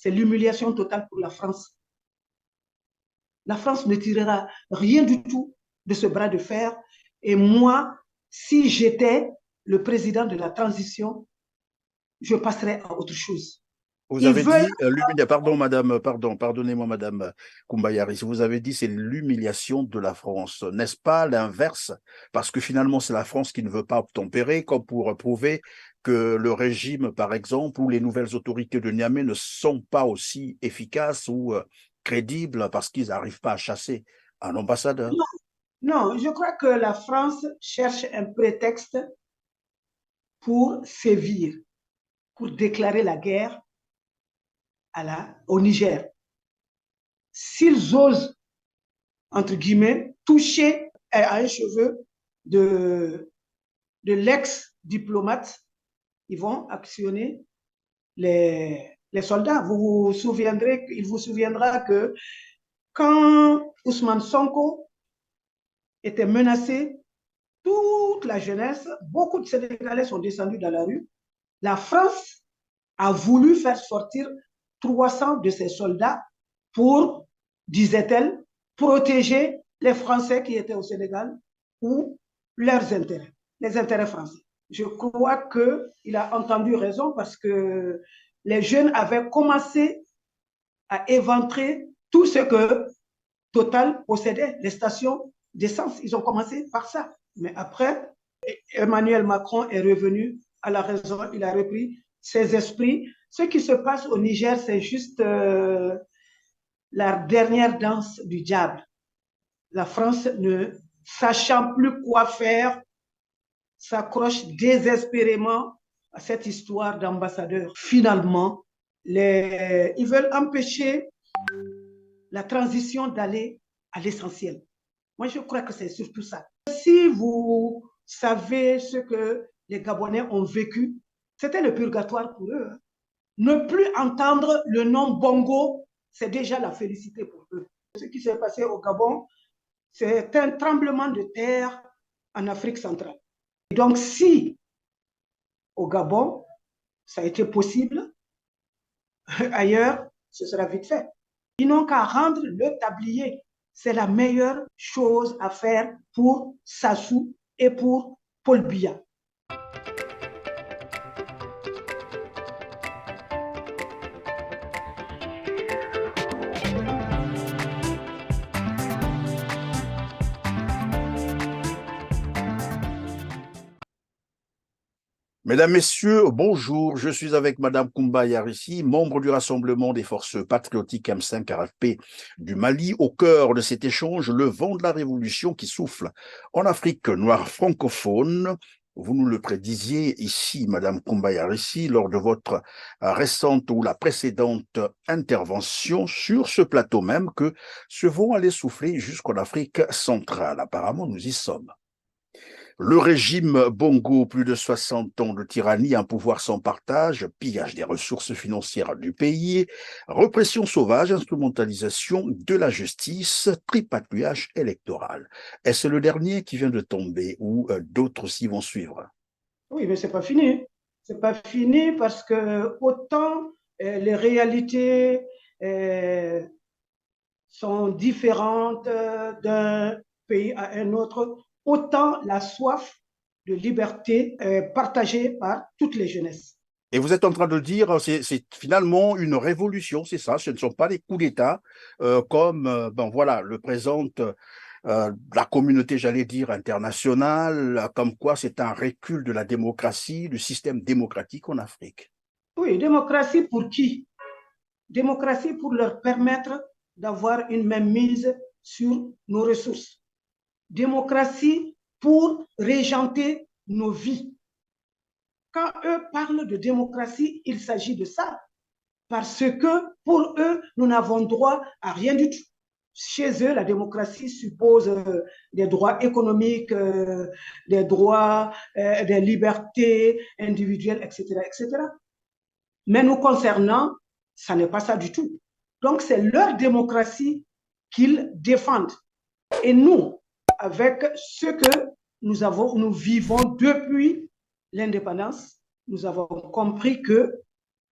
c'est l'humiliation totale pour la France. La France ne tirera rien du tout de ce bras de fer. Et moi, si j'étais le président de la transition, je passerais à autre chose. Vous Ils avez veulent... dit, pardon, madame, pardonnez-moi, madame Koumbayari, vous avez dit c'est l'humiliation de la France. N'est-ce pas l'inverse? Parce que finalement, c'est la France qui ne veut pas obtempérer, comme pour prouver que le régime, par exemple, ou les nouvelles autorités de Niamey ne sont pas aussi efficaces ou crédibles parce qu'ils n'arrivent pas à chasser un ambassadeur. Non, non, je crois que la France cherche un prétexte pour sévir, pour déclarer la guerre au Niger. S'ils osent, entre guillemets, toucher à un cheveu de l'ex-diplomate, ils vont actionner les soldats. Il vous souviendra que quand Ousmane Sonko était menacé, toute la jeunesse, beaucoup de Sénégalais sont descendus dans la rue. La France a voulu faire sortir 300 de ses soldats pour, disait-elle, protéger les Français qui étaient au Sénégal ou leurs intérêts, les intérêts français. Je crois qu'il a entendu raison parce que les jeunes avaient commencé à éventrer tout ce que Total possédait, les stations d'essence. Ils ont commencé par ça. Mais après, Emmanuel Macron est revenu à la raison, il a repris ses esprits. Ce qui se passe au Niger, c'est juste la dernière danse du diable. La France, ne sachant plus quoi faire, s'accroche désespérément à cette histoire d'ambassadeur. Finalement, ils veulent empêcher la transition d'aller à l'essentiel. Moi, je crois que c'est surtout ça. Si vous savez ce que les Gabonais ont vécu, c'était le purgatoire pour eux. Ne plus entendre le nom Bongo, c'est déjà la félicité pour eux. Ce qui s'est passé au Gabon, c'est un tremblement de terre en Afrique centrale. Et donc, si au Gabon, ça a été possible, ailleurs, ce sera vite fait. Ils n'ont qu'à rendre le tablier. C'est la meilleure chose à faire pour Sassou et pour Paul Biya. Mesdames, Messieurs, bonjour. Je suis avec Madame Koumba Yarissi, membre du Rassemblement des forces patriotiques M5-RFP du Mali. Au cœur de cet échange, le vent de la révolution qui souffle en Afrique noire francophone. Vous nous le prédisiez ici, Madame Koumba Yarissi, lors de votre récente ou la précédente intervention sur ce plateau même que ce vent allait souffler jusqu'en Afrique centrale. Apparemment, nous y sommes. Le régime Bongo, plus de 60 ans de tyrannie, un pouvoir sans partage, pillage des ressources financières du pays, répression sauvage, instrumentalisation de la justice, tripatouillage électoral. Est-ce le dernier qui vient de tomber ou d'autres aussi vont suivre? Oui, mais ce n'est pas fini. Ce n'est pas fini parce que autant les réalités sont différentes d'un pays à un autre, autant la soif de liberté est partagée par toutes les jeunesses. Et vous êtes en train de dire, c'est finalement une révolution, c'est ça, ce ne sont pas des coups d'État, comme ben voilà, le présente la communauté, j'allais dire, internationale, comme quoi c'est un recul de la démocratie, du système démocratique en Afrique. Oui, démocratie pour qui? Démocratie pour leur permettre d'avoir une même mise sur nos ressources. Démocratie pour régenter nos vies. Quand eux parlent de démocratie, il s'agit de ça. Parce que pour eux, nous n'avons droit à rien du tout. Chez eux, la démocratie suppose des droits économiques, des droits, des libertés individuelles, etc., etc. Mais nous concernant, ça n'est pas ça du tout. Donc, c'est leur démocratie qu'ils défendent. Et nous, avec ce que nous vivons depuis l'indépendance, nous avons compris que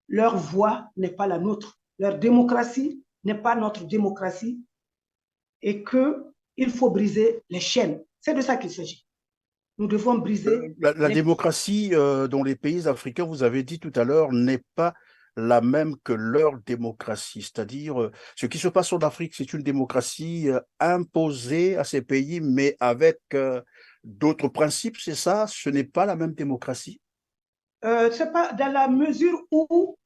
leur voix n'est pas la nôtre. leur démocratie n'est pas notre démocratie et qu'il faut briser les chaînes. C'est de ça qu'il s'agit. Nous devons briser La démocratie dans les pays africains, vous avez dit tout à l'heure, n'est pas la même que leur démocratie. C'est-à-dire, ce qui se passe en Afrique, c'est une démocratie imposée à ces pays, mais avec d'autres principes, c'est ça? Ce n'est pas la même démocratie? C'est pas dans la mesure où,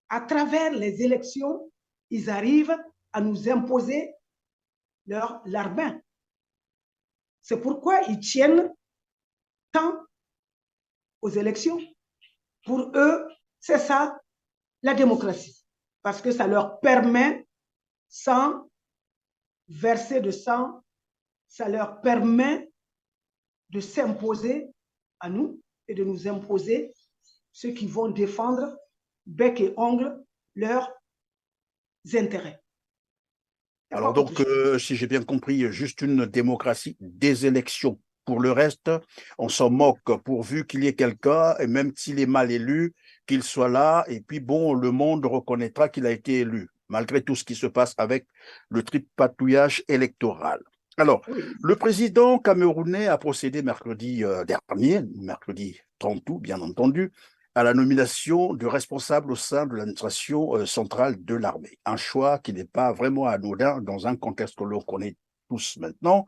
à travers les élections, ils arrivent à nous imposer leur main. C'est pourquoi ils tiennent tant aux élections. Pour eux, c'est ça la démocratie. Parce que ça leur permet, sans verser de sang, ça leur permet de s'imposer à nous et de nous imposer ceux qui vont défendre bec et ongle leurs intérêts. Alors donc, si j'ai bien compris, juste une démocratie des élections. Pour le reste, on s'en moque pourvu qu'il y ait quelqu'un, et même s'il est mal élu, qu'il soit là, et puis bon, le monde reconnaîtra qu'il a été élu, malgré tout ce qui se passe avec le tripatouillage électoral. Alors, Oui. le président camerounais a procédé mercredi dernier, mercredi 30 août, bien entendu, à la nomination de responsables au sein de l'administration centrale de l'armée. Un choix qui n'est pas vraiment anodin dans un contexte que l'on connaît tous maintenant,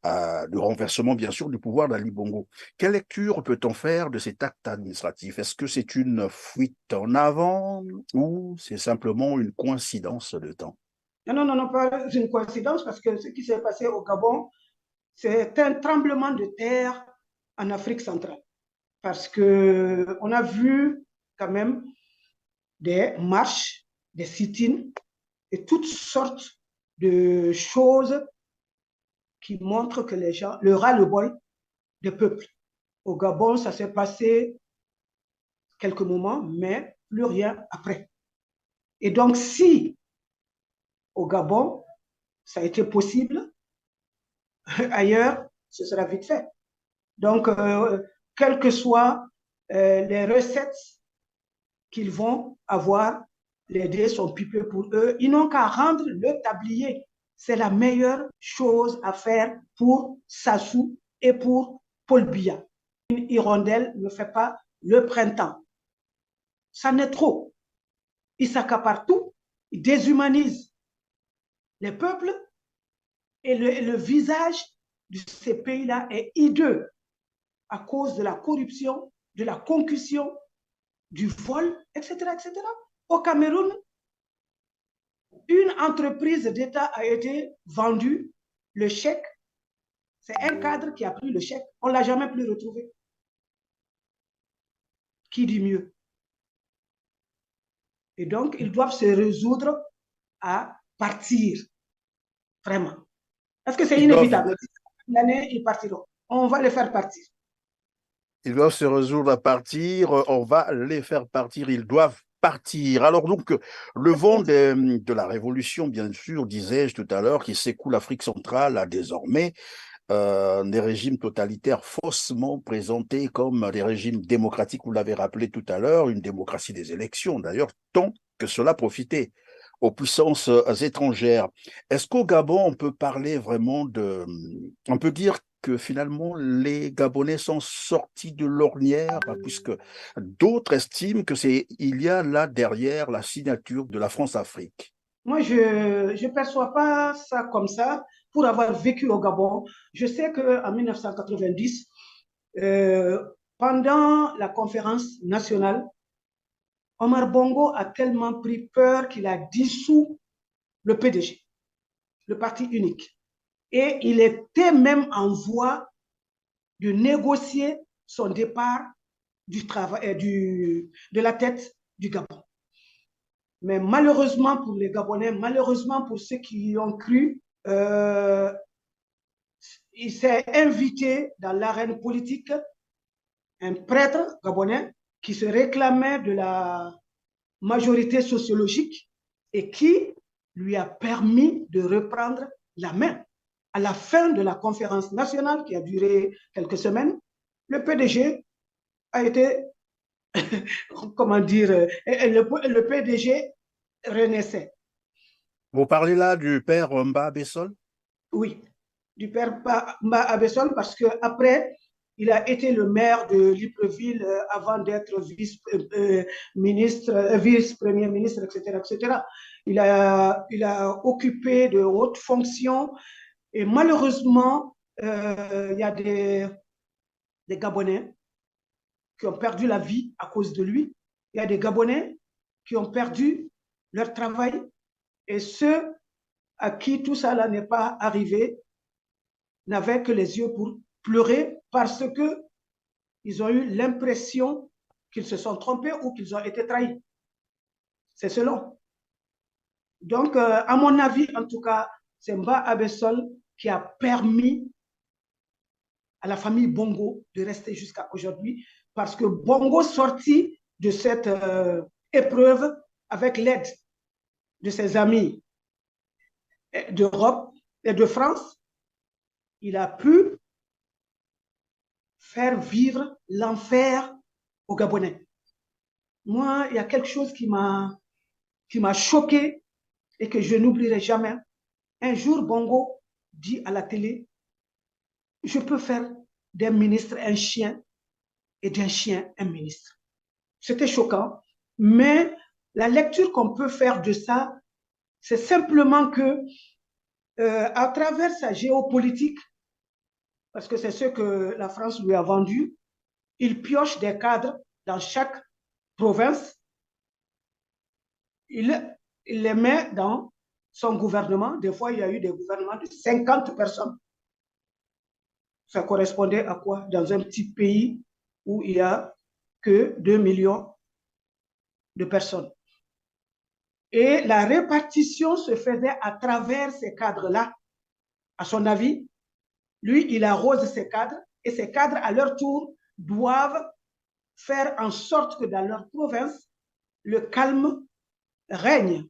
de renversement, bien sûr, du pouvoir d'Ali Bongo. Quelle lecture peut-on faire de cet acte administratif? Est-ce que c'est une fuite en avant ou c'est simplement une coïncidence de temps? Non, pas une coïncidence, parce que ce qui s'est passé au Gabon, c'est un tremblement de terre en Afrique centrale. Parce qu'on a vu quand même des marches, des sit-ins et toutes sortes de choses qui montrent que les gens, le ras-le-bol des peuples. Au Gabon, ça s'est passé quelques moments, mais plus rien après. Et donc, si au Gabon, ça a été possible, ailleurs, ce sera vite fait. Donc, quelles que soient les recettes qu'ils vont avoir, les dés sont pipés pour eux. Ils n'ont qu'à rendre le tablier. C'est la meilleure chose à faire pour Sassou et pour Paul Biya. Une hirondelle ne fait pas le printemps. Ça n'est trop. Ils s'accaparent tout, ils déshumanisent les peuples et le visage de ces pays-là est hideux à cause de la corruption, de la concussion, du vol, etc., etc. Au Cameroun, une entreprise d'État a été vendue, le chèque, c'est un cadre qui a pris le chèque, on ne l'a jamais plus retrouvé. Qui dit mieux? Et donc, ils doivent se résoudre à partir, vraiment. Parce que c'est Ils doivent, inévitable. L'année, ils partiront. On va les faire partir. ils doivent se résoudre à partir, on va les faire partir, ils doivent partir. Alors donc, le vent de la révolution, bien sûr, disais-je tout à l'heure, qui s'écoule l'Afrique centrale a désormais des régimes totalitaires faussement présentés comme des régimes démocratiques, vous l'avez rappelé tout à l'heure, une démocratie des élections d'ailleurs, tant que cela profitait aux puissances étrangères. Est-ce qu'au Gabon, on peut parler vraiment de... On peut dire que finalement, les Gabonais sont sortis de l'ornière, puisque d'autres estiment que il y a là derrière la signature de la France-Afrique. Moi, je ne perçois pas ça comme ça pour avoir vécu au Gabon. Je sais qu'en 1990, euh, pendant la conférence nationale, Omar Bongo a tellement pris peur qu'il a dissous le PDG, le parti unique. Et il était même en voie de négocier son départ du travail, de la tête du Gabon. Mais malheureusement pour les Gabonais, malheureusement pour ceux qui y ont cru, il s'est invité dans l'arène politique un prêtre gabonais qui se réclamait de la majorité sociologique et qui lui a permis de reprendre la main. À la fin de la conférence nationale qui a duré quelques semaines, le PDG a été, comment dire, le PDG renaissait. Vous parlez là du père Mba Bessol? Oui, du père Mba Abessol, parce qu'après, il a été le maire de Libreville avant d'être vice-ministre, vice-premier ministre, etc., etc. Il a occupé de hautes fonctions et malheureusement, il y a des Gabonais qui ont perdu la vie à cause de lui. Il y a des Gabonais qui ont perdu leur travail et ceux à qui tout ça n'est pas arrivé n'avaient que les yeux pour pleurer parce qu'ils ont eu l'impression qu'ils se sont trompés ou qu'ils ont été trahis. C'est cela. Donc, à mon avis, en tout cas, c'est Mba Abessol qui a permis à la famille Bongo de rester jusqu'à aujourd'hui parce que Bongo sorti de cette épreuve avec l'aide de ses amis d'Europe et de France, il a pu faire vivre l'enfer aux Gabonais. Moi, il y a quelque chose qui m'a choqué et que je n'oublierai jamais. Un jour, Bongo dit à la télé, je peux faire d'un ministre un chien et d'un chien un ministre. C'était choquant, mais la lecture qu'on peut faire de ça, c'est simplement que, à travers sa géopolitique, parce que c'est ce que la France lui a vendu, il pioche des cadres dans chaque province, il les met dans son gouvernement. Des fois, il y a eu des gouvernements de 50 personnes. Ça correspondait à quoi dans un petit pays où il n'y a que 2 millions de personnes. Et la répartition se faisait à travers ces cadres-là. À son avis, lui, il arrose ces cadres et ces cadres, à leur tour, doivent faire en sorte que dans leur province, le calme règne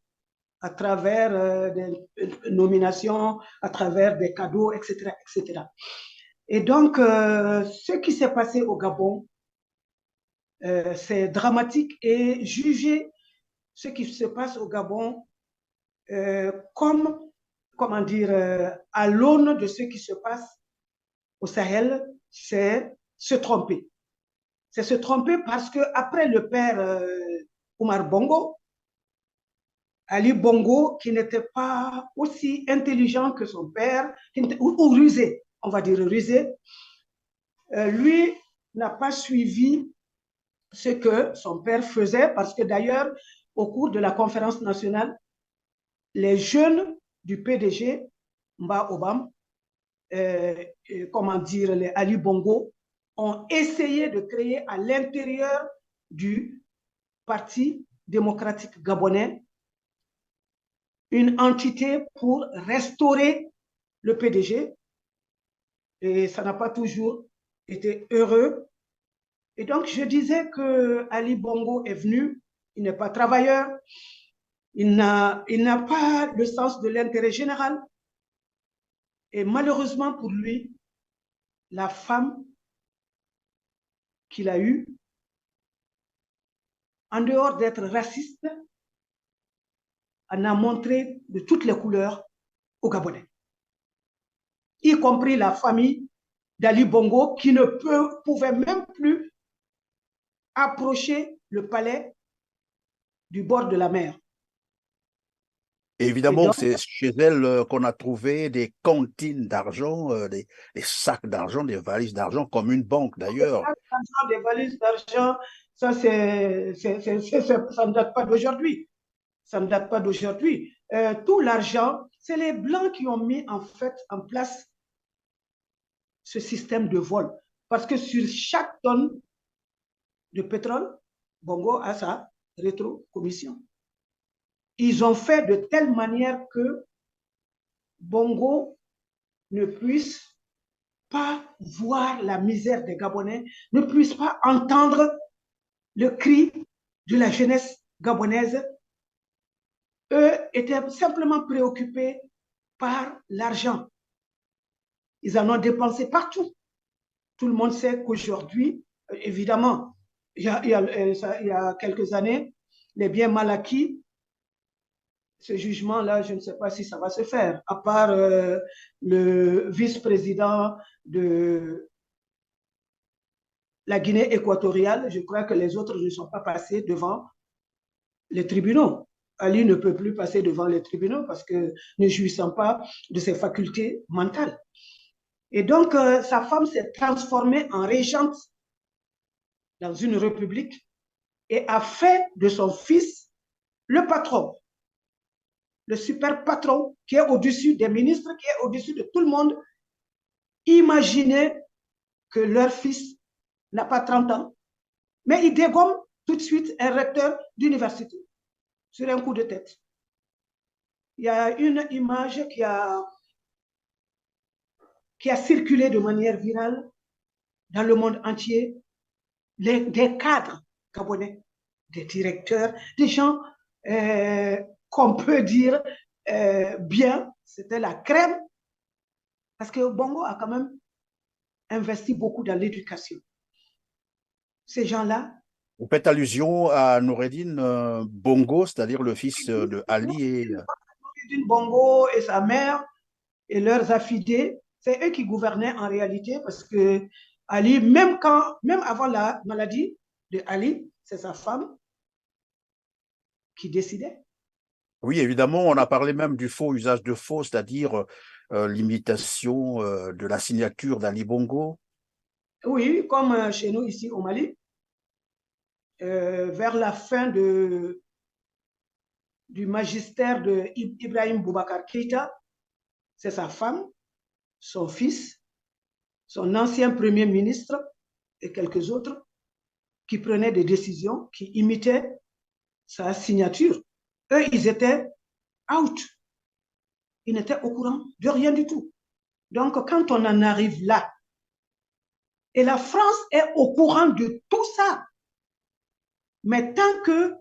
à travers des nominations, à travers des cadeaux, etc., etc. Et donc, ce qui s'est passé au Gabon, c'est dramatique et juger ce qui se passe au Gabon comme, comment dire, à l'aune de ce qui se passe au Sahel, c'est se tromper. C'est se tromper parce qu'après le père Omar Bongo, Ali Bongo, qui n'était pas aussi intelligent que son père, ou rusé, on va dire rusé, lui n'a pas suivi ce que son père faisait, parce que d'ailleurs, au cours de la conférence nationale, les jeunes du PDG, Mba Obam, comment dire, les Ali Bongo, ont essayé de créer à l'intérieur du Parti démocratique gabonais une entité pour restaurer le PDG. Et ça n'a pas toujours été heureux. Et donc, je disais que Ali Bongo est venu, il n'est pas travailleur, il n'a pas le sens de l'intérêt général. Et malheureusement pour lui, la femme qu'il a eue, en dehors d'être raciste, en a montré de toutes les couleurs aux Gabonais, y compris la famille d'Ali Bongo qui ne pouvait même plus approcher le palais du bord de la mer. Et Évidemment, donc, c'est chez elle qu'on a trouvé des cantines d'argent, des sacs d'argent, des valises d'argent, comme une banque d'ailleurs. des valises d'argent, ça, ça ne date pas d'aujourd'hui. Ça ne date pas d'aujourd'hui. Tout l'argent, c'est les Blancs qui ont mis en fait en place ce système de vol. Parce que sur chaque tonne de pétrole, Bongo a sa rétrocommission. Ils ont fait de telle manière que Bongo ne puisse pas voir la misère des Gabonais, ne puisse pas entendre le cri de la jeunesse gabonaise. Eux étaient simplement préoccupés par l'argent. Ils en ont dépensé partout. Tout le monde sait qu'aujourd'hui, évidemment, il y a quelques années, les biens mal acquis ce jugement-là, je ne sais pas si ça va se faire, à part le vice-président de la Guinée équatoriale. Je crois que les autres ne sont pas passés devant les tribunaux. Ali ne peut plus passer devant les tribunaux parce que ne jouissant pas de ses facultés mentales. Et donc, sa femme s'est transformée en régente dans une république et a fait de son fils le patron, le super patron qui est au-dessus des ministres, qui est au-dessus de tout le monde. Imaginez que leur fils n'a pas 30 ans, mais il dégomme tout de suite un recteur d'université sur un coup de tête. Il y a une image qui a circulé de manière virale dans le monde entier, des cadres gabonais, des directeurs, des gens qu'on peut dire bien, c'était la crème, parce que Bongo a quand même investi beaucoup dans l'éducation. Ces gens-là. Vous faites allusion à Noureddin Bongo, c'est-à-dire le fils de Ali et... Noureddin Bongo et sa mère et leurs affidés, c'est eux qui gouvernaient en réalité parce que Ali, même avant la maladie de Ali, c'est sa femme qui décidait. Oui, évidemment, on a parlé même du faux, usage de faux, c'est-à-dire l'imitation de la signature d'Ali Bongo. Oui, comme chez nous ici au Mali, vers la fin du magistère de Ibrahim Boubacar Keïta, c'est sa femme, son fils, son ancien premier ministre et quelques autres qui prenaient des décisions, qui imitaient sa signature. Eux, ils étaient out. Ils n'étaient au courant de rien du tout. Donc, quand on en arrive là, et la France est au courant de tout ça, mais tant que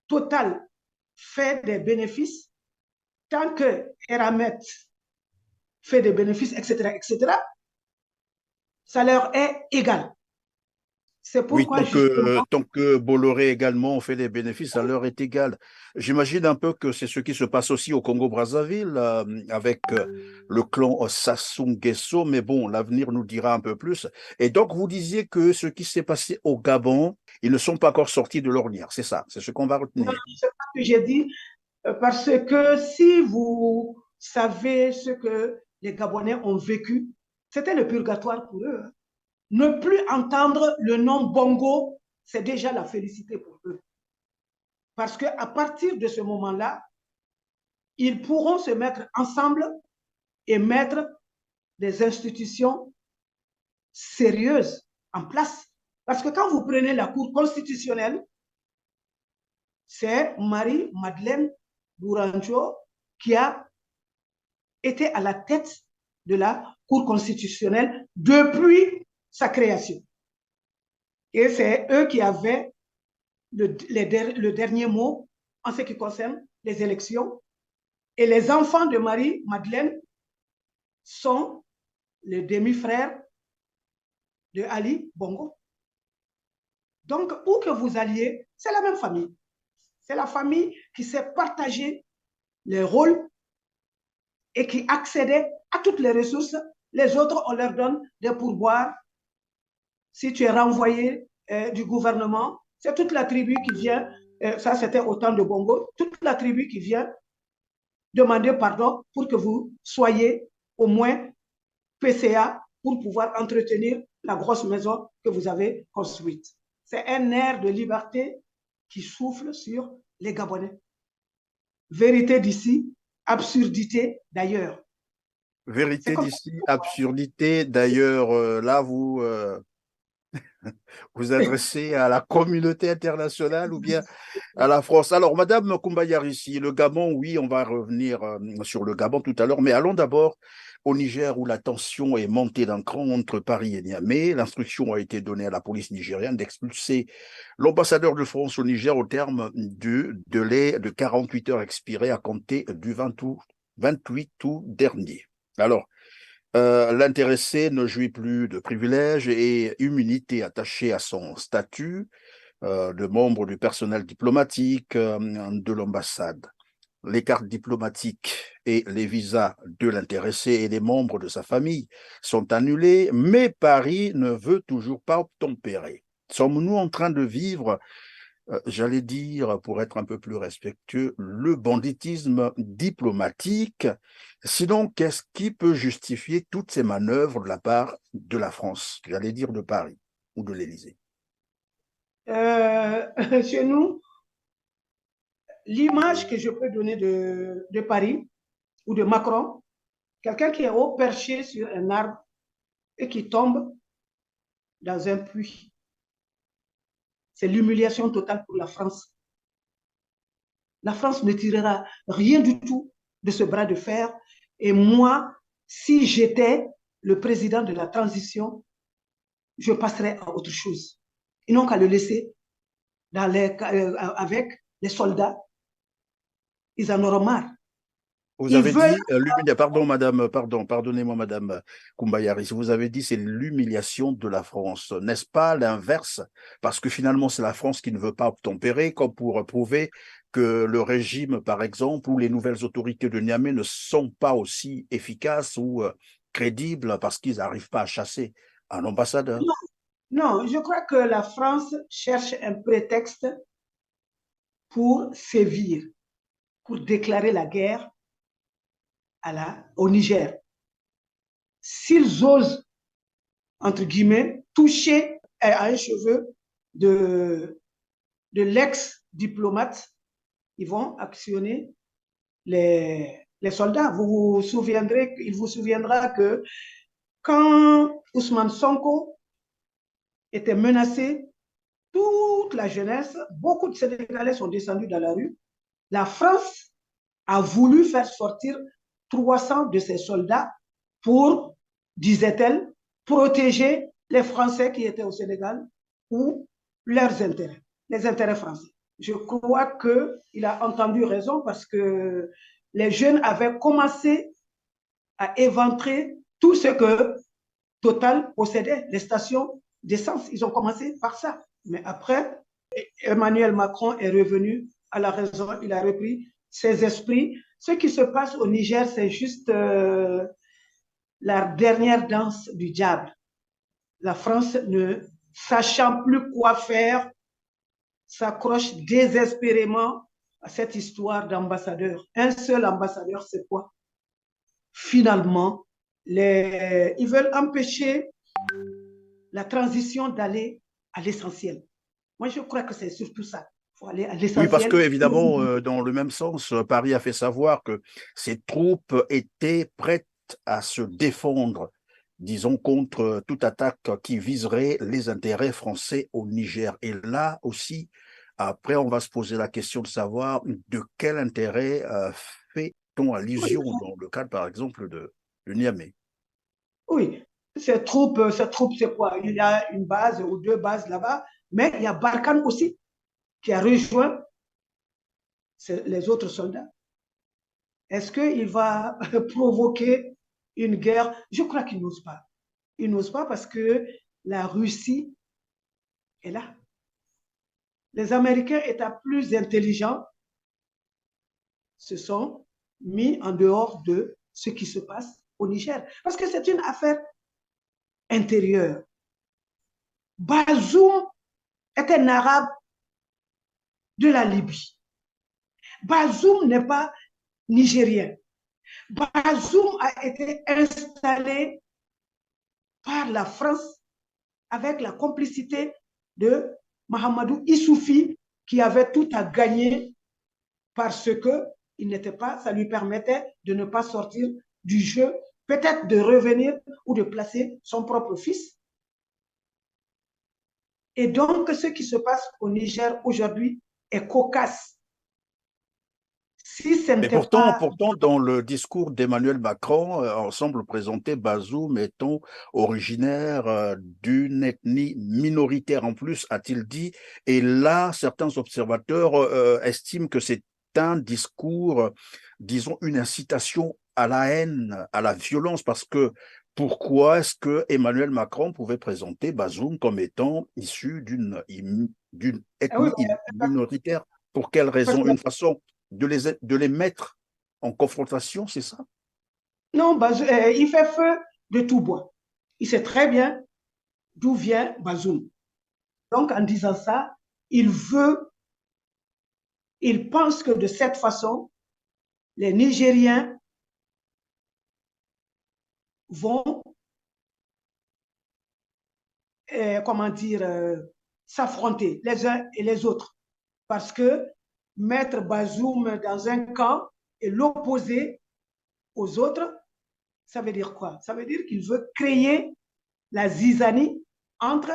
Total fait des bénéfices, tant que Eramet fait des bénéfices, etc., ça leur est égal. C'est Oui, pourquoi, justement, tant que Bolloré également fait des bénéfices, à l'heure est égal. J'imagine un peu que c'est ce qui se passe aussi au Congo-Brazzaville avec le clan Sassou Nguesso, mais bon, l'avenir nous dira un peu plus. Et donc, vous disiez que ce qui s'est passé au Gabon, ils ne sont pas encore sortis de l'ornière, c'est ça, c'est ce qu'on va retenir. c'est ce que j'ai dit, parce que si vous savez ce que les Gabonais ont vécu, c'était le purgatoire pour eux. Ne plus entendre le nom Bongo, c'est déjà la félicité pour eux. Parce qu'à partir de ce moment-là, ils pourront se mettre ensemble et mettre des institutions sérieuses en place. Parce que quand vous prenez la Cour constitutionnelle, c'est Marie-Madeleine Bourancho qui a été à la tête de la Cour constitutionnelle depuis sa création. Et c'est eux qui avaient le dernier mot en ce qui concerne les élections. Et les enfants de Marie-Madeleine sont les demi-frères de Ali Bongo. Donc, où que vous alliez, c'est la même famille. C'est la famille qui s'est partagée les rôles et qui accédait à toutes les ressources. Les autres, on leur donne des pourboires. Si tu es renvoyé du gouvernement, c'est toute la tribu qui vient, ça c'était au temps de Bongo, toute la tribu qui vient demander pardon pour que vous soyez au moins PCA pour pouvoir entretenir la grosse maison que vous avez construite. C'est un air de liberté qui souffle sur les Gabonais. Vérité d'ici, absurdité d'ailleurs. Vérité d'ici, absurdité d'ailleurs, là vous adressez à la communauté internationale ou bien à la France. Alors, Madame Koumbayar-Ici, le Gabon, oui, on va revenir sur le Gabon tout à l'heure, mais allons d'abord au Niger où la tension est montée d'un cran entre Paris et Niamey. L'instruction a été donnée à la police nigérienne d'expulser l'ambassadeur de France au Niger au terme de délai de 48 heures expiré à compter du 28 août dernier. Alors, l'intéressé ne jouit plus de privilèges et immunités attachées à son statut de membre du personnel diplomatique de l'ambassade. les cartes diplomatiques et les visas de l'intéressé et des membres de sa famille sont annulés, mais Paris ne veut toujours pas obtempérer. Sommes-nous en train de vivre, j'allais dire, pour être un peu plus respectueux, le banditisme diplomatique? Sinon, qu'est-ce qui peut justifier toutes ces manœuvres de la part de la France, j'allais dire de Paris ou de l'Élysée? Chez nous, l'image que je peux donner de Paris ou de Macron, quelqu'un qui est haut perché sur un arbre et qui tombe dans un puits. C'est l'humiliation totale pour la France. La France ne tirera rien du tout de ce bras de fer. Et moi, si j'étais le président de la transition, je passerais à autre chose. Ils n'ont qu'à le laisser avec les soldats. Ils en auront marre. Vous Ils avez veulent. dit pardon, madame, pardonnez-moi, madame Koumbayaris, vous avez dit c'est l'humiliation de la France. N'est-ce pas l'inverse? Parce que finalement, c'est la France qui ne veut pas obtempérer, comme pour prouver que le régime, par exemple, ou les nouvelles autorités de Niamey ne sont pas aussi efficaces ou crédibles parce qu'ils n'arrivent pas à chasser un ambassadeur. Non, non, je crois que la France cherche un prétexte pour sévir, pour déclarer la guerre au Niger. S'ils osent, entre guillemets, toucher à un cheveu de l'ex-diplomate, ils vont actionner les soldats. Il vous souviendra que quand Ousmane Sonko était menacé, toute la jeunesse, beaucoup de Sénégalais sont descendus dans la rue. La France a voulu faire sortir 300 de ses soldats pour, disait-elle, protéger les Français qui étaient au Sénégal ou leurs intérêts, les intérêts français. Je crois qu'il a entendu raison parce que les jeunes avaient commencé à éventrer tout ce que Total possédait, les stations d'essence. Ils ont commencé par ça. Mais après, Emmanuel Macron est revenu à la raison, il a repris ses esprits. Ce qui se passe au Niger, c'est juste la dernière danse du diable. La France, ne sachant plus quoi faire, s'accroche désespérément à cette histoire d'ambassadeur. Un seul ambassadeur, c'est quoi? Finalement, ils veulent empêcher la transition d'aller à l'essentiel. Moi, je crois que c'est surtout ça. Il faut aller à Oui, parce que, l'essentiel. évidemment, dans le même sens, Paris a fait savoir que ses troupes étaient prêtes à se défendre, disons, contre toute attaque qui viserait les intérêts français au Niger. Et là aussi, après, on va se poser la question de savoir de quel intérêt fait-on allusion dans le cadre, par exemple, de Niamey. Oui, cette troupe, c'est quoi? Il y a une base ou deux bases là-bas, mais il y a Barkhane aussi qui a rejoint les autres soldats. Est-ce qu'il va provoquer une guerre? Je crois qu'il n'ose pas. Il n'ose pas parce que la Russie est là. Les Américains étant plus intelligents se sont mis en dehors de ce qui se passe au Niger. Parce que c'est une affaire intérieure. Bazoum est un arabe de la Libye. Bazoum n'est pas nigérien. Bazoum a été installé par la France avec la complicité de Mahamadou Issoufi qui avait tout à gagner parce que il n'était pas, ça lui permettait de ne pas sortir du jeu, peut-être de revenir ou de placer son propre fils. Et donc, ce qui se passe au Niger aujourd'hui est cocasse. Si ce Mais n'était pourtant, pas. pourtant, dans le discours d'Emmanuel Macron, on semble présenter Bazoum étant originaire d'une ethnie minoritaire en plus, a-t-il dit. Et là, certains observateurs estiment que c'est un discours, disons, une incitation à la haine, à la violence, parce que pourquoi est-ce que Emmanuel Macron pouvait présenter Bazoum comme étant issu d'une Ah oui, ethnie minoritaire? Pour quelle parce raison? que Une façon de les mettre en confrontation, c'est ça? Non, il fait feu de tout bois. Il sait très bien d'où vient Bazoum. Donc, en disant ça, il pense que de cette façon, les Nigériens vont, comment dire, s'affronter les uns et les autres. Parce que mettre Bazoum dans un camp et l'opposer aux autres, ça veut dire quoi? Ça veut dire qu'il veut créer la zizanie entre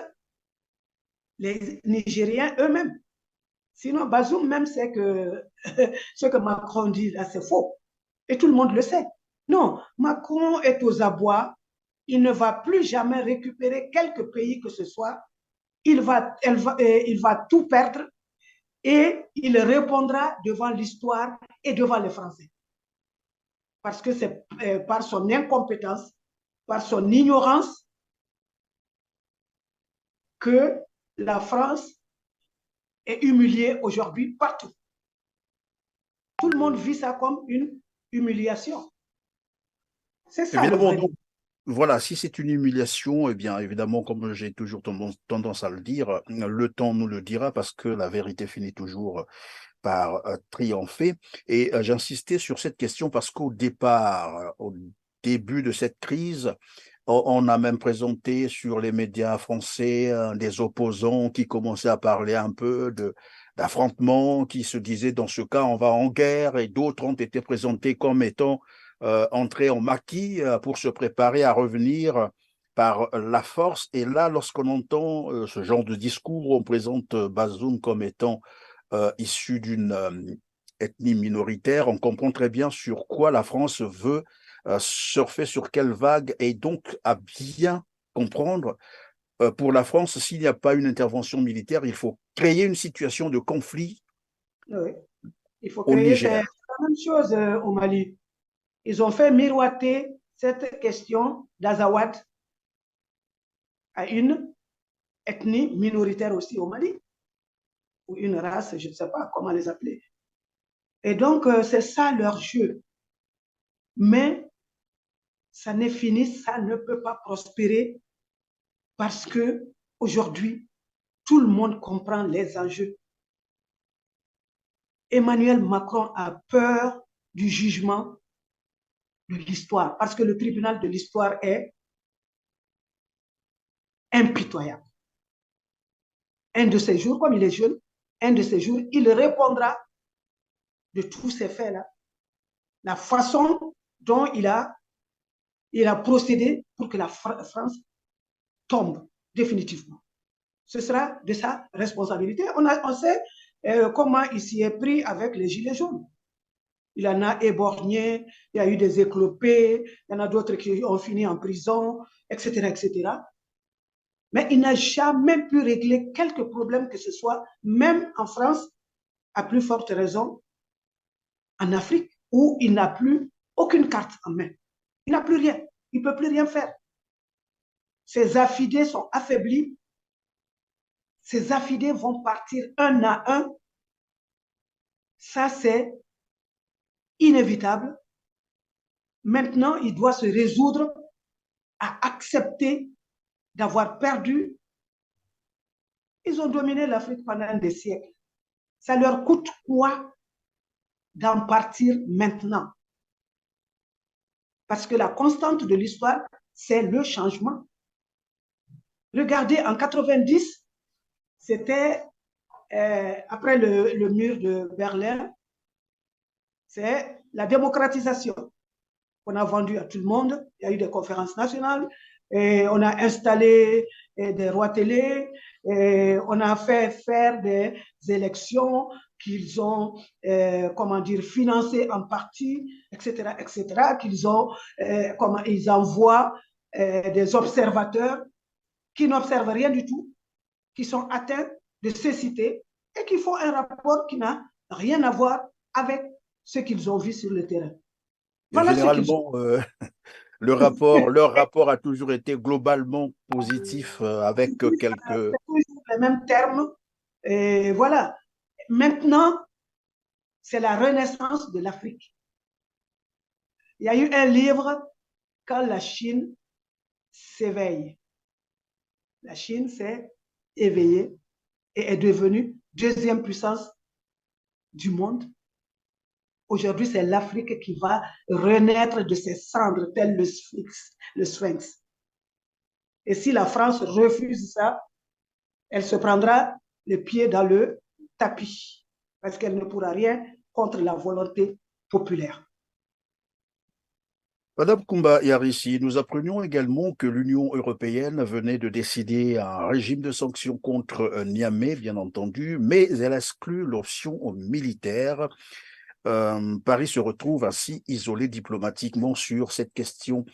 les Nigériens eux-mêmes. Sinon, Bazoum même sait que ce que Macron dit là, c'est faux. Et tout le monde le sait. Non, Macron est aux abois. Il ne va plus jamais récupérer quelque pays que ce soit. Il va tout perdre et il répondra devant l'histoire et devant les Français. Parce que c'est par son incompétence, par son ignorance, que la France est humiliée aujourd'hui partout. Tout le monde vit ça comme une humiliation. C'est ça le Évidemment, vrai. donc, voilà, si c'est une humiliation, eh bien, évidemment, comme j'ai toujours tendance à le dire, le temps nous le dira parce que la vérité finit toujours par triompher. Et j'insistais sur cette question parce qu'au départ, au début de cette crise, on a même présenté sur les médias français des opposants qui commençaient à parler un peu d'affrontements, qui se disaient dans ce cas on va en guerre, et d'autres ont été présentés comme étant entrés en maquis pour se préparer à revenir par la force. Et là, lorsqu'on entend ce genre de discours, on présente Bazoum comme étant issu d'une ethnie minoritaire, on comprend très bien sur quoi la France veut surfer, sur quelle vague, et donc à bien comprendre, pour la France, s'il n'y a pas une intervention militaire, il faut créer une situation de conflit Oui. Il faut au créer, c'est Niger. la même chose au Mali. Ils ont fait miroiter cette question d'Azawad à une ethnie minoritaire aussi au Mali, ou une race, je ne sais pas comment les appeler. Et donc, c'est ça leur jeu. Mais ça n'est fini, ça ne peut pas prospérer parce que aujourd'hui, tout le monde comprend les enjeux. Emmanuel Macron a peur du jugement de l'histoire parce que le tribunal de l'histoire est impitoyable. Un de ces jours, comme il est jeune, un de ces jours, il répondra de tous ces faits-là, la façon dont il a procédé pour que la France tombe définitivement. Ce sera de sa responsabilité. On sait comment il s'y est pris avec les Gilets jaunes. Il en a éborgné, il y a eu des éclopés, il y en a d'autres qui ont fini en prison, etc., etc. Mais il n'a jamais pu régler quelque problème que ce soit, même en France, à plus forte raison en Afrique, où il n'a plus aucune carte en main. Il n'a plus rien. Il ne peut plus rien faire. Ses affidés sont affaiblis. Ses affidés vont partir un à un. Ça, c'est inévitable. Maintenant, il doit se résoudre à accepter d'avoir perdu. Ils ont dominé l'Afrique pendant des siècles. Ça leur coûte quoi d'en partir maintenant? Parce que la constante de l'histoire, c'est le changement. Regardez, en 90, c'était après le mur de Berlin, c'est la démocratisation qu'on a vendue à tout le monde. Il y a eu des conférences nationales, et on a installé des rois télé, et on a fait faire des élections qu'ils ont, comment dire, financées en partie, etc., etc., qu'ils ont, comment ils envoient des observateurs qui n'observent rien du tout, qui sont atteints de cécité et qui font un rapport qui n'a rien à voir avec ce qu'ils ont vu sur le terrain. Et Voilà ce qu'ils ont. généralement, leur rapport a toujours été globalement positif avec quelques... C'est toujours les mêmes termes. Et voilà. Maintenant, c'est la renaissance de l'Afrique. Il y a eu un livre, Quand la Chine s'éveille. La Chine s'est éveillée et est devenue deuxième puissance du monde. Aujourd'hui, c'est l'Afrique qui va renaître de ses cendres, tel le sphinx. Et si la France refuse ça, elle se prendra les pieds dans le tapis, parce qu'elle ne pourra rien contre la volonté populaire. Madame Koumba Yarissi, nous apprenions également que l'Union européenne venait de décider un régime de sanctions contre Niamey, bien entendu, mais elle exclut l'option militaire. Paris se retrouve ainsi isolé diplomatiquement sur cette question.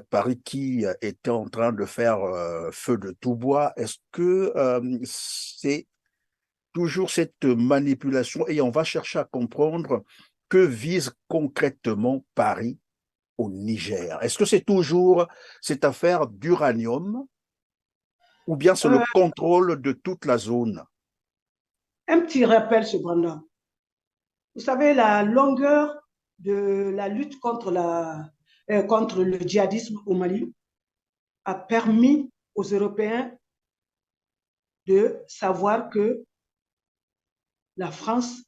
Paris qui était en train de faire feu de tout bois, est-ce que c'est toujours cette manipulation? Et on va chercher à comprendre que vise concrètement Paris au Niger. Est-ce que c'est toujours cette affaire d'uranium ou bien c'est le Euh, contrôle de toute la zone? un petit rappel cependant. Vous savez, la longueur de la lutte contre le djihadisme au Mali a permis aux Européens de savoir que la France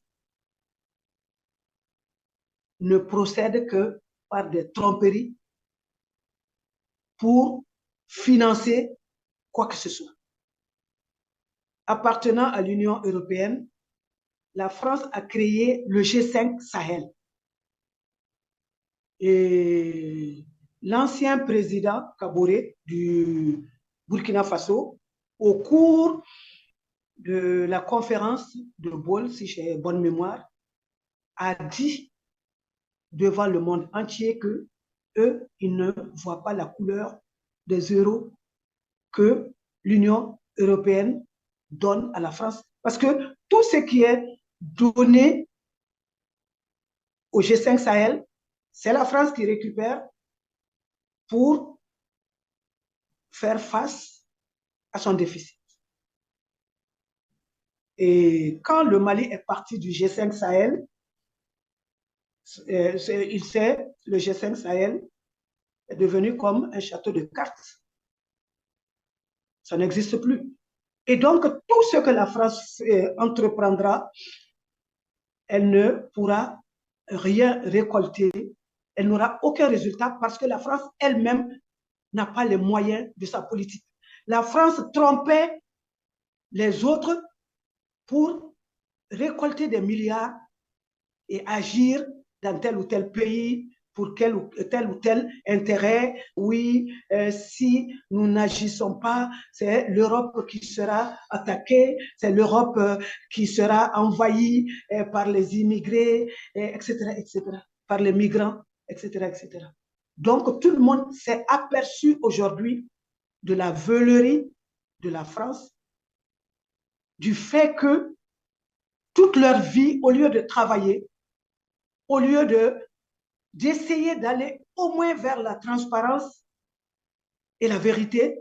ne procède que par des tromperies pour financer quoi que ce soit. Appartenant à l'Union européenne, la France a créé le G5 Sahel. Et l'ancien président Kaboré du Burkina Faso, au cours de la conférence de Bâle, si j'ai bonne mémoire, a dit devant le monde entier que eux, ils ne voient pas la couleur des euros que l'Union européenne donne à la France. Parce que tout ce qui est donné au G5 Sahel, c'est la France qui récupère pour faire face à son déficit. Et quand le Mali est parti du G5 Sahel, le G5 Sahel est devenu comme un château de cartes. Ça n'existe plus. Et donc, tout ce que la France entreprendra, elle ne pourra rien récolter, elle n'aura aucun résultat parce que la France elle-même n'a pas les moyens de sa politique. La France trompait les autres pour récolter des milliards et agir dans tel ou tel pays pour tel ou tel intérêt. Oui, si nous n'agissons pas, c'est l'Europe qui sera attaquée, c'est l'Europe qui sera envahie par les immigrés, etc., par les migrants, etc. Donc, tout le monde s'est aperçu aujourd'hui de la veulerie de la France, du fait que toute leur vie, au lieu de travailler, au lieu d'essayer d'aller au moins vers la transparence et la vérité,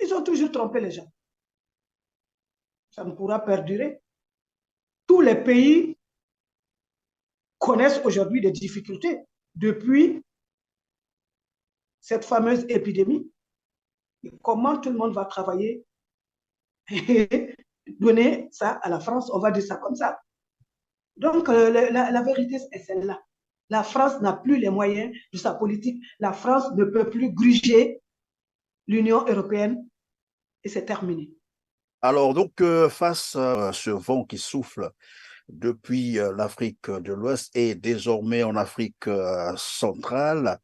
ils ont toujours trompé les gens. Ça ne pourra perdurer. Tous les pays connaissent aujourd'hui des difficultés depuis cette fameuse épidémie. Comment tout le monde va travailler et donner ça à la France, on va dire ça comme ça. Donc, la vérité est celle-là. La France n'a plus les moyens de sa politique. La France ne peut plus gruger l'Union européenne et c'est terminé. Alors donc, face à ce vent qui souffle depuis l'Afrique de l'Ouest et désormais en Afrique centrale,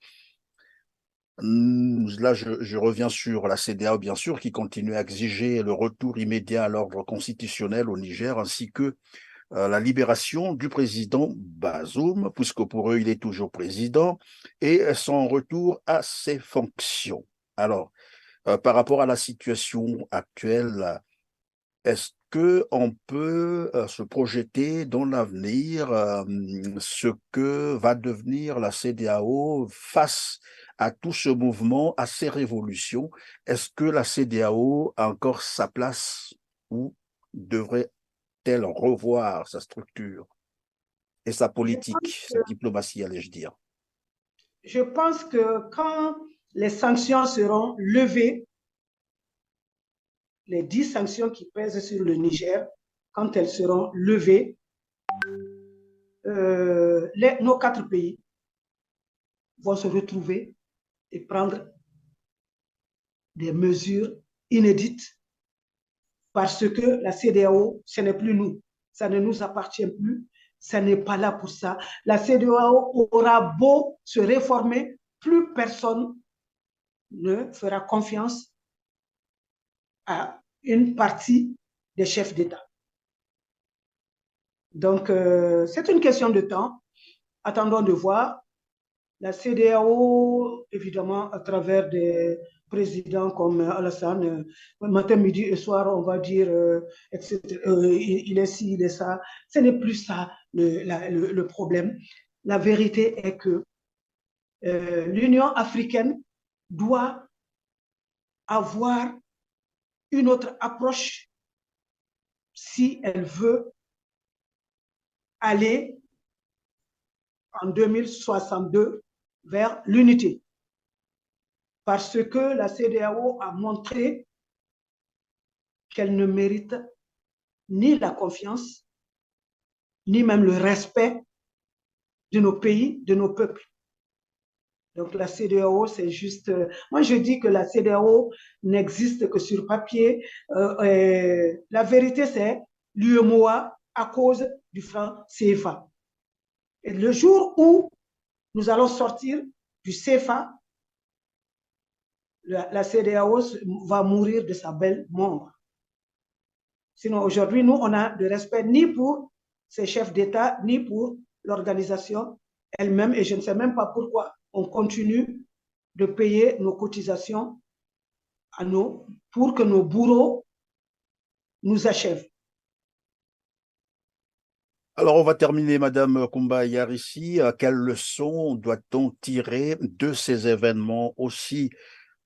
là, je reviens sur la CEDEAO, bien sûr, qui continue à exiger le retour immédiat à l'ordre constitutionnel au Niger, ainsi que la libération du président Bazoum, puisque pour eux, il est toujours président, et son retour à ses fonctions. Alors, par rapport à la situation actuelle, est-ce que on peut se projeter dans l'avenir ce que va devenir la CEDEAO face à tout ce mouvement, à ces révolutions? Est-ce que la CEDEAO a encore sa place ou devrait doit-elle revoir sa structure et sa Je politique, sa diplomatie, allais-je dire? je pense que quand les sanctions seront levées, les 10 sanctions qui pèsent sur le Niger, quand elles seront levées, nos 4 pays vont se retrouver et prendre des mesures inédites parce que la CEDEAO, ce n'est plus nous, ça ne nous appartient plus, ça n'est pas là pour ça. La CEDEAO aura beau se réformer, plus personne ne fera confiance à une partie des chefs d'État. Donc, c'est une question de temps. Attendons de voir. La CEDEAO, évidemment, à travers des présidents comme Alassane, matin, midi et soir, on va dire, etc., il est ci, il est ça. Ce n'est plus ça le problème. La vérité est que l'Union africaine doit avoir une autre approche si elle veut aller en 2062 vers l'unité. Parce que la CEDEAO a montré qu'elle ne mérite ni la confiance, ni même le respect de nos pays, de nos peuples. Donc la CEDEAO, c'est juste... moi, je dis que la CEDEAO n'existe que sur papier. La vérité, c'est l'UEMOA à cause du franc CFA. Et le jour où nous allons sortir du CFA, la CEDEAO va mourir de sa belle mort. Sinon, aujourd'hui, nous, on n'a de respect ni pour ces chefs d'État, ni pour l'organisation elle-même. Et je ne sais même pas pourquoi on continue de payer nos cotisations pour que nos bourreaux nous achèvent. Alors, on va terminer, Madame Koumba Yarissi. Quelle leçon doit-on tirer de ces événements aussi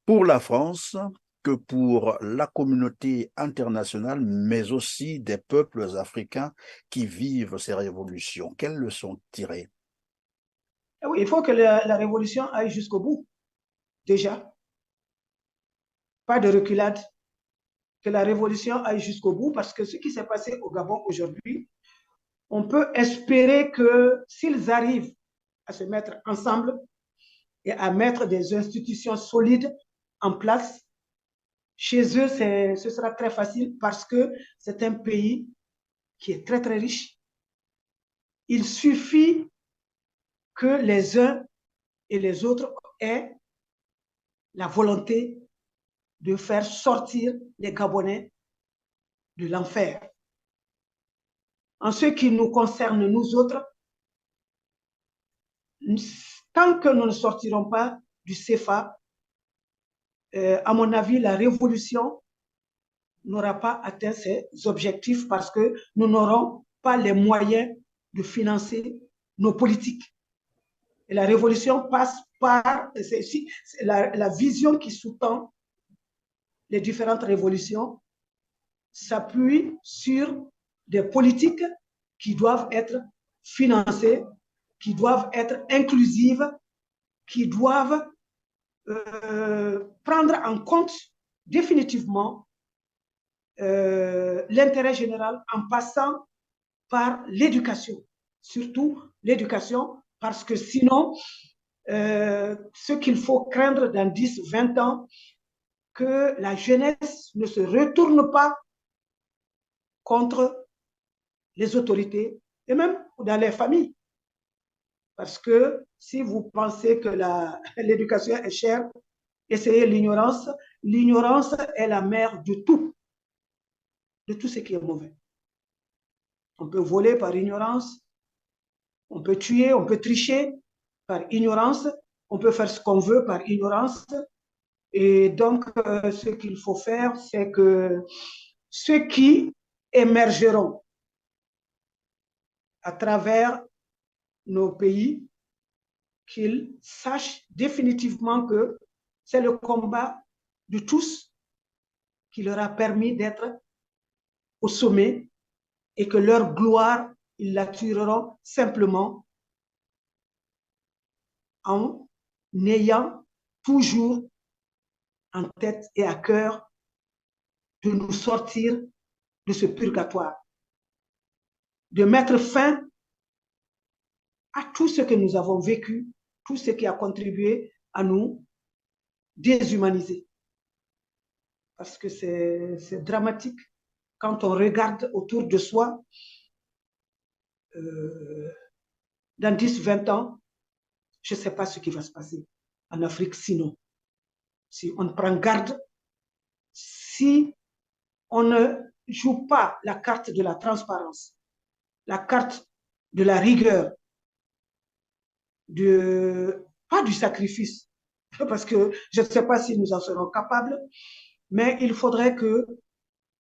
pour la France que pour la communauté internationale, mais aussi des peuples africains qui vivent ces révolutions? Quelles leçons tirer? Oui, il faut que la révolution aille jusqu'au bout, déjà. Pas de reculade. Que la révolution aille jusqu'au bout, parce que ce qui s'est passé au Gabon aujourd'hui, on peut espérer que s'ils arrivent à se mettre ensemble et à mettre des institutions solides en place, chez eux, ce sera très facile parce que c'est un pays qui est très, très riche. Il suffit que les uns et les autres aient la volonté de faire sortir les Gabonais de l'enfer. En ce qui nous concerne, nous autres, tant que nous ne sortirons pas du CFA, à mon avis, la révolution n'aura pas atteint ses objectifs parce que nous n'aurons pas les moyens de financer nos politiques. Et la révolution passe par la vision qui sous-tend les différentes révolutions s'appuie sur des politiques qui doivent être financées, qui doivent être inclusives, qui doivent prendre en compte définitivement l'intérêt général en passant par l'éducation, surtout l'éducation, parce que sinon, ce qu'il faut craindre dans 10, 20 ans, que la jeunesse ne se retourne pas contre les autorités et même dans les familles. Parce que si vous pensez que l'éducation est chère, essayez l'ignorance. L'ignorance est la mère de tout ce qui est mauvais. On peut voler par ignorance, on peut tuer, on peut tricher par ignorance, on peut faire ce qu'on veut par ignorance. Et donc, ce qu'il faut faire, c'est que ceux qui émergeront à travers nos pays, qu'ils sachent définitivement que c'est le combat de tous qui leur a permis d'être au sommet et que leur gloire, ils la tireront simplement en ayant toujours en tête et à cœur de nous sortir de ce purgatoire, de mettre fin à tout ce que nous avons vécu, tout ce qui a contribué à nous déshumaniser. Parce que c'est dramatique quand on regarde autour de soi, dans 10, 20 ans, je ne sais pas ce qui va se passer en Afrique sinon. Si on prend garde, si on ne joue pas la carte de la transparence, la carte de la rigueur, pas du sacrifice, parce que je ne sais pas si nous en serons capables, mais il faudrait que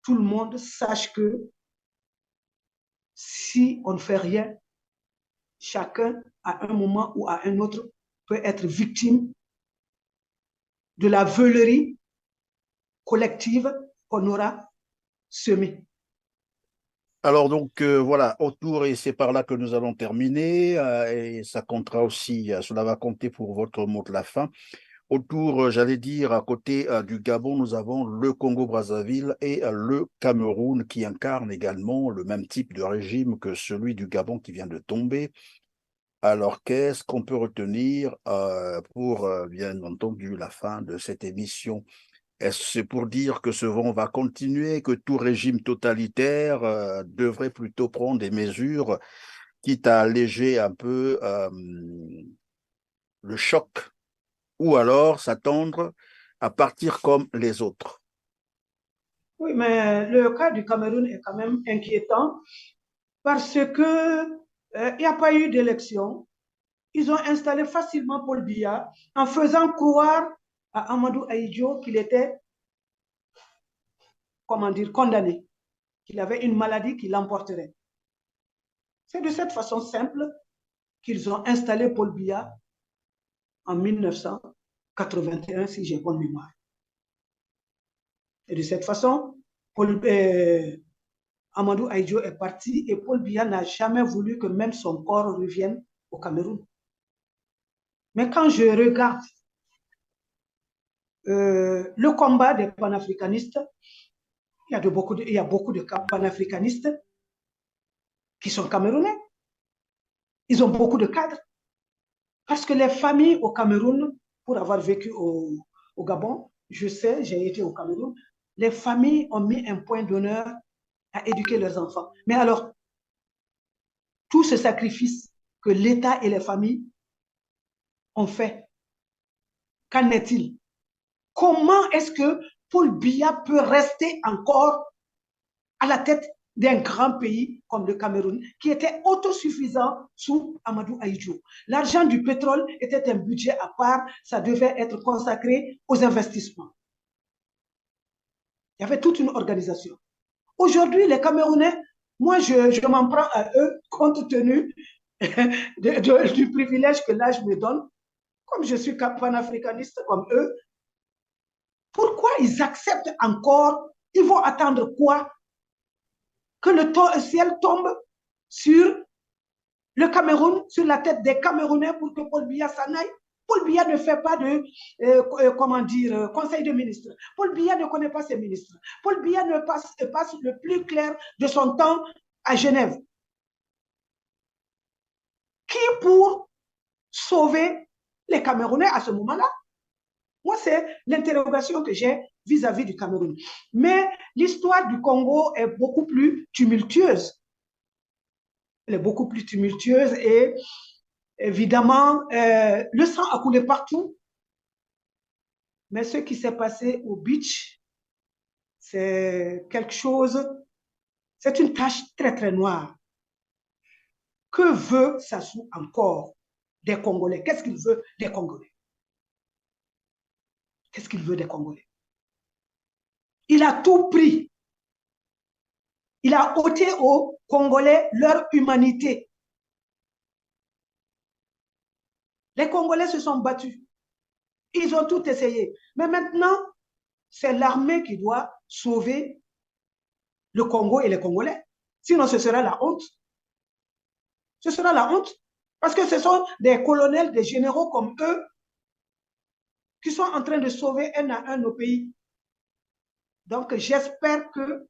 tout le monde sache que si on ne fait rien, chacun, à un moment ou à un autre, peut être victime de la veulerie collective qu'on aura semée. Alors donc voilà, autour, et c'est par là que nous allons terminer, et ça comptera aussi, cela va compter pour votre mot de la fin. Autour, j'allais dire, à côté du Gabon, nous avons le Congo-Brazzaville et le Cameroun qui incarnent également le même type de régime que celui du Gabon qui vient de tomber. Alors, qu'est-ce qu'on peut retenir pour, bien entendu, la fin de cette émission? Est-ce que c'est pour dire que ce vent va continuer, que tout régime totalitaire devrait plutôt prendre des mesures, quitte à alléger un peu le choc, ou alors s'attendre à partir comme les autres? Oui, mais le cas du Cameroun est quand même inquiétant parce que il n'y a pas eu d'élection. Ils ont installé facilement Paul Biya en faisant croire à Amadou Ahidjo qu'il était, comment dire, condamné, qu'il avait une maladie qui l'emporterait. C'est de cette façon simple qu'ils ont installé Paul Biya en 1981, si j'ai bonne mémoire. Et de cette façon, Amadou Ahidjo est parti et Paul Biya n'a jamais voulu que même son corps revienne au Cameroun. Mais quand je regarde le combat des panafricanistes, il y a beaucoup de panafricanistes qui sont camerounais. Ils ont beaucoup de cadres. Parce que les familles au Cameroun, pour avoir vécu au Gabon, je sais, j'ai été au Cameroun, les familles ont mis un point d'honneur à éduquer leurs enfants. Mais alors, tout ce sacrifice que l'État et les familles ont fait, qu'en est-il? Comment est-ce que Paul Biya peut rester encore à la tête d'un grand pays comme le Cameroun, qui était autosuffisant sous Amadou Ahidjo? L'argent du pétrole était un budget à part, ça devait être consacré aux investissements. Il y avait toute une organisation. Aujourd'hui, les Camerounais, moi, je m'en prends à eux, compte tenu du privilège que l'âge me donne, comme je suis panafricaniste comme eux. Pourquoi ils acceptent encore? Ils vont attendre quoi? Que le ciel tombe sur le Cameroun, sur la tête des Camerounais pour que Paul Biya s'en aille? Paul Biya ne fait pas de, comment dire, conseil de ministres. Paul Biya ne connaît pas ses ministres. Paul Biya ne passe le plus clair de son temps à Genève. Qui pour sauver les Camerounais à ce moment-là? Moi, c'est l'interrogation que j'ai vis-à-vis du Cameroun. Mais l'histoire du Congo est beaucoup plus tumultueuse. Elle est beaucoup plus tumultueuse et évidemment, le sang a coulé partout. Mais ce qui s'est passé au beach, c'est quelque chose, c'est une tache très, très noire. Que veut Sassou encore des Congolais? Qu'est-ce qu'il veut des Congolais? Qu'est-ce qu'il veut des Congolais? Il a tout pris. Il a ôté aux Congolais leur humanité. Les Congolais se sont battus. Ils ont tout essayé. Mais maintenant, c'est l'armée qui doit sauver le Congo et les Congolais. Sinon, ce sera la honte. Ce sera la honte. Parce que ce sont des colonels, des généraux comme eux qui sont en train de sauver un à un nos pays. Donc, j'espère que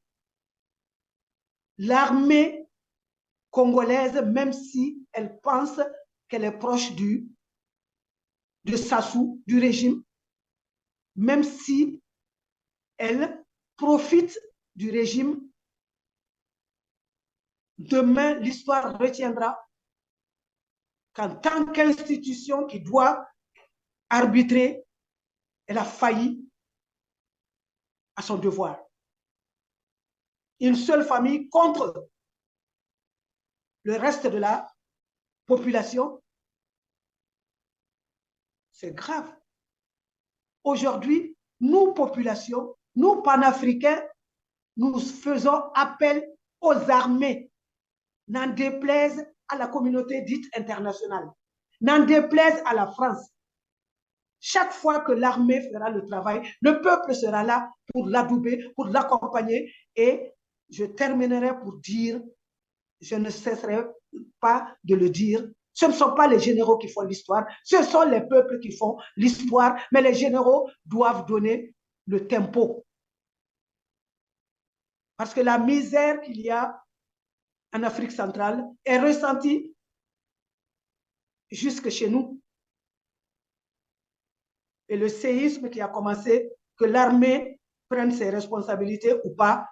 l'armée congolaise, même si elle pense qu'elle est proche de Sassou, du régime, même si elle profite du régime, demain, l'histoire retiendra qu'en tant qu'institution qui doit arbitrer, elle a failli à son devoir. Une seule famille contre le reste de la population, c'est grave. Aujourd'hui, nous, population, nous, panafricains, nous faisons appel aux armées, n'en déplaise à la communauté dite internationale, n'en déplaise à la France. Chaque fois que l'armée fera le travail, le peuple sera là pour l'adouber, pour l'accompagner. Et je terminerai pour dire, je ne cesserai pas de le dire, ce ne sont pas les généraux qui font l'histoire, ce sont les peuples qui font l'histoire, mais les généraux doivent donner le tempo. Parce que la misère qu'il y a en Afrique centrale est ressentie jusque chez nous. Et le séisme qui a commencé, que l'armée prenne ses responsabilités ou pas,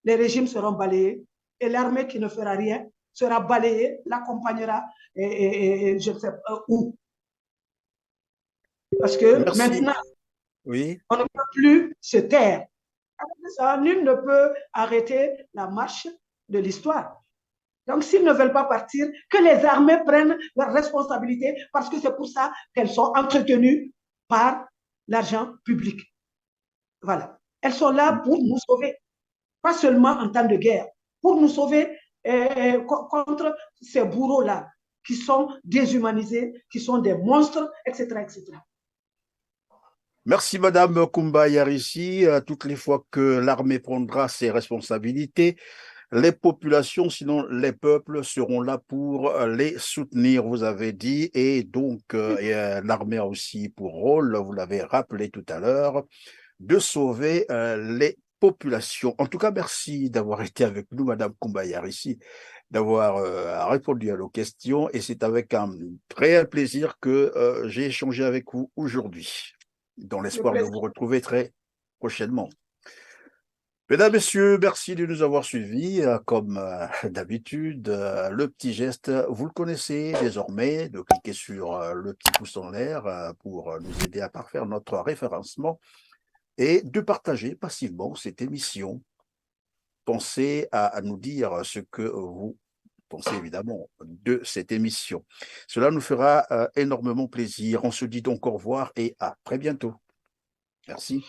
les régimes seront balayés et l'armée qui ne fera rien sera balayée, l'accompagnera et je ne sais pas où. Parce que Merci. maintenant, Oui. on ne peut plus se taire. Nul ne peut arrêter la marche de l'histoire. Donc, s'ils ne veulent pas partir, que les armées prennent leurs responsabilités parce que c'est pour ça qu'elles sont entretenues par l'argent public. Voilà. Elles sont là pour nous sauver, pas seulement en temps de guerre, pour nous sauver contre ces bourreaux-là qui sont déshumanisés, qui sont des monstres, etc., etc. Merci, Madame Koumba Yarissi. Toutes les fois que l'armée prendra ses responsabilités, les populations, sinon les peuples, seront là pour les soutenir, vous avez dit. Et donc, l'armée a aussi pour rôle, vous l'avez rappelé tout à l'heure, de sauver les populations. En tout cas, merci d'avoir été avec nous, Madame Koumba Yarissi, d'avoir répondu à nos questions. Et c'est avec un réel plaisir que j'ai échangé avec vous aujourd'hui, dans Le l'espoir de plaisir. vous retrouver très prochainement. Mesdames, Messieurs, merci de nous avoir suivis. Comme d'habitude, le petit geste, vous le connaissez désormais, de cliquer sur le petit pouce en l'air pour nous aider à parfaire notre référencement et de partager passivement cette émission. Pensez à nous dire ce que vous pensez évidemment de cette émission. Cela nous fera énormément plaisir. On se dit donc au revoir et à très bientôt. Merci.